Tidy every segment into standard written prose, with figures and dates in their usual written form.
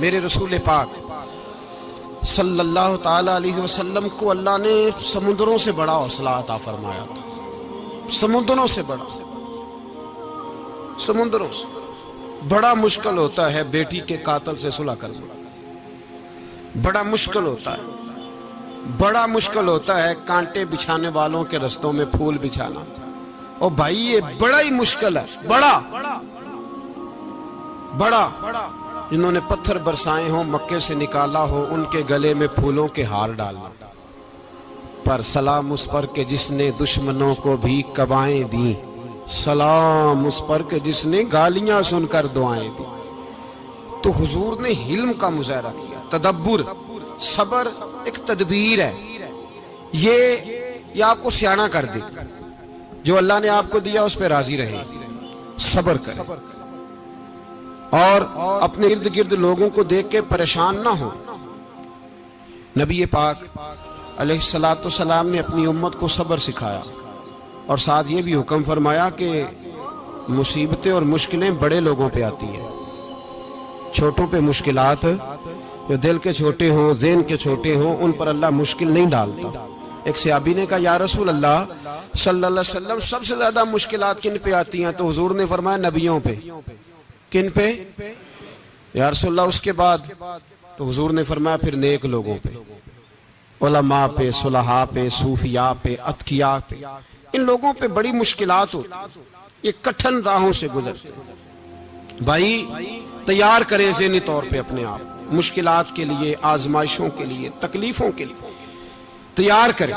मेरे रसूल पाक सल्लल्लाहु ताला अलैहि वसल्लम को अल्लाह ने समुद्रों से बड़ा हौसला अता फरमाया था। समुद्रों से बड़ा, समुद्रों से बड़ा मुश्किल होता है बेटी के कातिल से सुलह करना। बड़ा मुश्किल होता है, बड़ा मुश्किल होता है कांटे बिछाने वालों के रस्तों में फूल बिछाना। और भाई ये बड़ा ही मुश्किल है, बड़ा बड़ा। जिन्होंने पत्थर बरसाए हो, मक्के से निकाला हो, उनके गले में फूलों के हार डालना। पर सलाम उस पर के जिसने दुश्मनों को भी कबाएं दी, सलाम उस पर के जिसने गालियां सुनकर दुआएं दी। तो हुजूर ने हिल्म का मुजाहरा किया, तदब्बुर, सबर एक तदबीर है। ये आपको सियाना कर दे। जो अल्लाह ने आपको दिया उस पर राजी रहे, सबर करें और अपने इर्द गिर्द लोगों को देख के परेशान ना हो। नबी पाक अलैहिस्सलातु सलाम ने अपनी उम्मत को सबर सिखाया और साथ ये भी हुक्म फरमाया कि मुसीबतें और मुश्किलें बड़े लोगों पे आती हैं, छोटों पे मुश्किलात, जो दिल के छोटे हों, ज़हन के छोटे हों, उन पर अल्लाह मुश्किल नहीं डालता। एक सहाबी ने कहा, या रसूल अल्लाह सल्लल्लाहु अलैहि वसल्लम, सबसे ज्यादा मुश्किलात किन पे आती हैं? तो हुजूर ने फरमाया नबियों पे। किन पे? या रसूल अल्लाह उसके बाद? तो हुजूर ने फरमाया फिर नेक लोगों पे, उलमा पे, सुलहा पे, सूफिया पे, अतकिया पे। इन लोगों पे बड़ी मुश्किलात होती, ये कठिन राहों से गुजरते। भाई तैयार करें ज़हनी तौर पे अपने आप मुश्किलात के लिए, आजमाइशों के लिए, तकलीफों के लिए तैयार करें।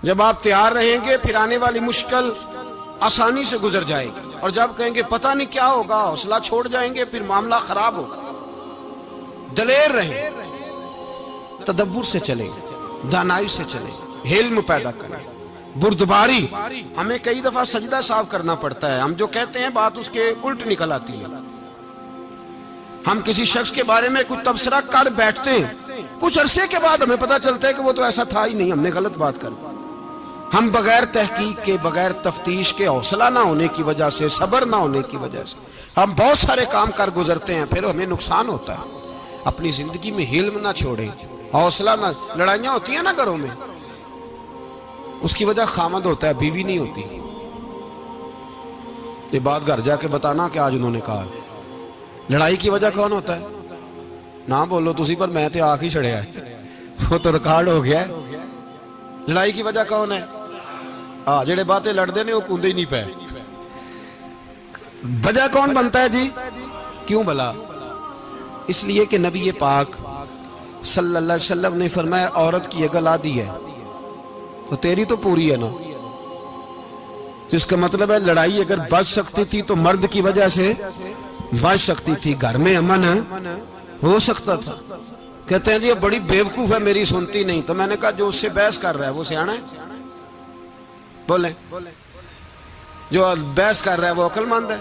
जब आप तैयार रहेंगे फिर आने वाली मुश्किल आसानी से गुजर जाएगी। और जब कहेंगे पता नहीं क्या होगा, हौसला छोड़ जाएंगे, फिर मामला खराब होगा। दलेर रहें, तदब्बुर से चलें, दानाई से चलें, हिल्म पैदा करें, बुर्दबारी। हमें कई दफा सजदा साफ करना पड़ता है, हम जो कहते हैं बात उसके उल्ट निकल आती है। हम किसी शख्स के बारे में कुछ तबसरा कर बैठते हैं, कुछ अरसे के बाद हमें पता चलता है कि वो तो ऐसा था ही नहीं, हमने गलत बात कर। हम बगैर तहकीक के, बगैर तफ्तीश के, हौसला ना होने की वजह से, सब्र ना होने की वजह से हम बहुत सारे काम कर गुजरते हैं, फिर हमें नुकसान होता है। अपनी जिंदगी में हिल्म ना छोड़ें, हौसला ना। लड़ाइयां होती है ना घरों में, उसकी वजह खामद होता है, बीवी नहीं होती। ये बात घर जाके बताना कि आज उन्होंने कहा। लड़ाई की वजह कौन होता है? ना बोलो तुसी, पर मैं तो आख ही छड़िया है, वो तो रिकॉर्ड हो गया है। लड़ाई की वजह कौन है? हाँ, जेड़े बातें लड़ते ने वो कूदे ही नहीं पे। वजह कौन बनता है जी? क्यों भला? इसलिए कि नबी पाक सल्लल्लाहु अलैहि वसल्लम ने फरमाया, औरत की अगल आदि है तो तेरी तो पूरी है ना। तो इसका मतलब है लड़ाई अगर बच सकती थी तो मर्द की वजह से बच सकती थी, घर में अमन हो सकता था। कहते हैं जी ये बड़ी बेवकूफ है, मेरी सुनती नहीं। तो मैंने कहा जो उससे बहस कर रहा है वो सियाना है? बोले जो बहस कर रहा है वो अक्लमंद है?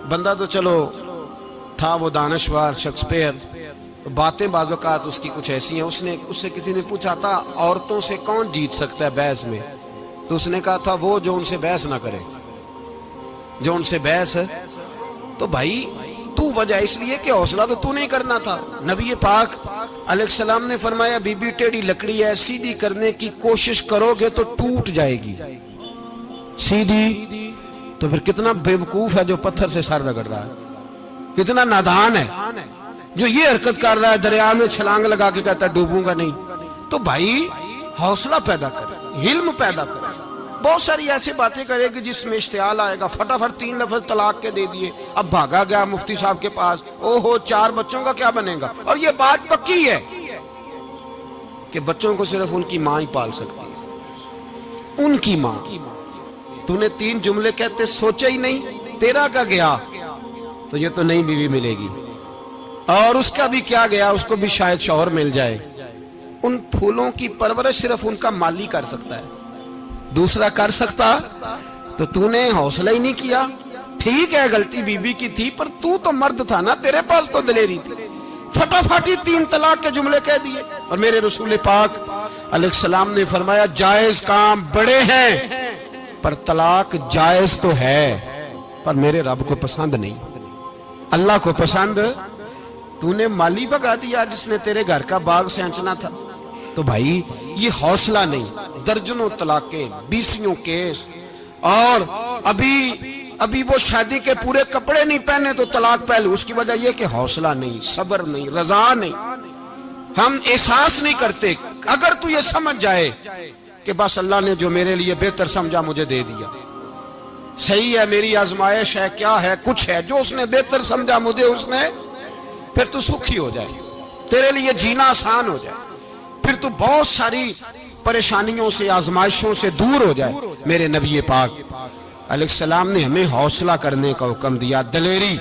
बंदा तो चलो था वो दानश्वर, शेक्सपियर, बातें बाज़ वक़ात उसकी कुछ ऐसी हैं। उससे किसी ने पूछा था औरतों से कौन जीत सकता है बहस में, तो उसने कहा था वो जो उनसे बहस ना करे, जो उनसे बहस है। तो भाई तू वजह इसलिए कि हौसला तो तू नहीं करना था। नबी पाक अलैहिस्सलाम ने फरमाया, बीबी टेढ़ी लकड़ी है, सीधी करने की कोशिश करोगे तो टूट जाएगी। सीधी तो फिर कितना बेवकूफ है जो पत्थर से सर रगड़ रहा है, कितना नादान है जो ये हरकत कर रहा है, दरिया में छलांग लगा के कहता है डूबूंगा नहीं। तो भाई हौसला पैदा करे, हिल्म पैदा करे। बहुत सारी ऐसी बातें करेगी जिसमें इश्तियाल आएगा, फटाफट 3 लफ्ज तलाक के दे दिए, अब भागा गया मुफ्ती साहब के पास, ओहो 4 बच्चों का क्या बनेगा। और ये बात पक्की है कि बच्चों को सिर्फ उनकी मां ही पाल सकती है, उनकी मां। तूने 3 जुमले कहते सोचा ही नहीं, तेरा का गया तो ये तो नई बीवी मिलेगी, और उसका भी क्या गया, उसको भी शायद शौहर मिल जाए। उन फूलों की परवरिश सिर्फ उनका माली कर सकता है, दूसरा कर सकता। तो तूने हौसला ही नहीं किया। ठीक है गलती बीबी की थी, पर तू तो मर्द था ना, तेरे पास तो दलेरी थी। फटाफट ही 3 तलाक के जुमले कह दिए। और मेरे रसूल पाक अलैहिस्सलाम ने फरमाया, जायज काम बड़े हैं पर तलाक जायज तो है, पर मेरे रब को पसंद नहीं, अल्लाह को पसंद तूने माली भगा दिया जिसने तेरे घर का बाग सेंचना था। तो भाई ये हौसला नहीं, दर्जनों तलाकें, 20 केस, और अभी वो शादी के पूरे कपड़े नहीं पहने तो तलाक पहले। उसकी वजह यह कि हौसला नहीं, सब्र नहीं, रजा नहीं, हम एहसास नहीं करते। अगर तू ये समझ जाए कि बस अल्लाह ने जो मेरे लिए बेहतर समझा मुझे दे दिया, सही है, मेरी आजमाइश है, क्या है, कुछ है, जो उसने बेहतर समझा मुझे उसने, फिर तू सुखी हो जाए, तेरे लिए जीना आसान हो जाए, फिर तू बहुत सारी परेशानियों से, आजमाइशों से दूर हो जाए। मेरे नबी पाक अलैहिस्सलाम ने हमें हौसला करने का हुक्म दिया, दलेरी।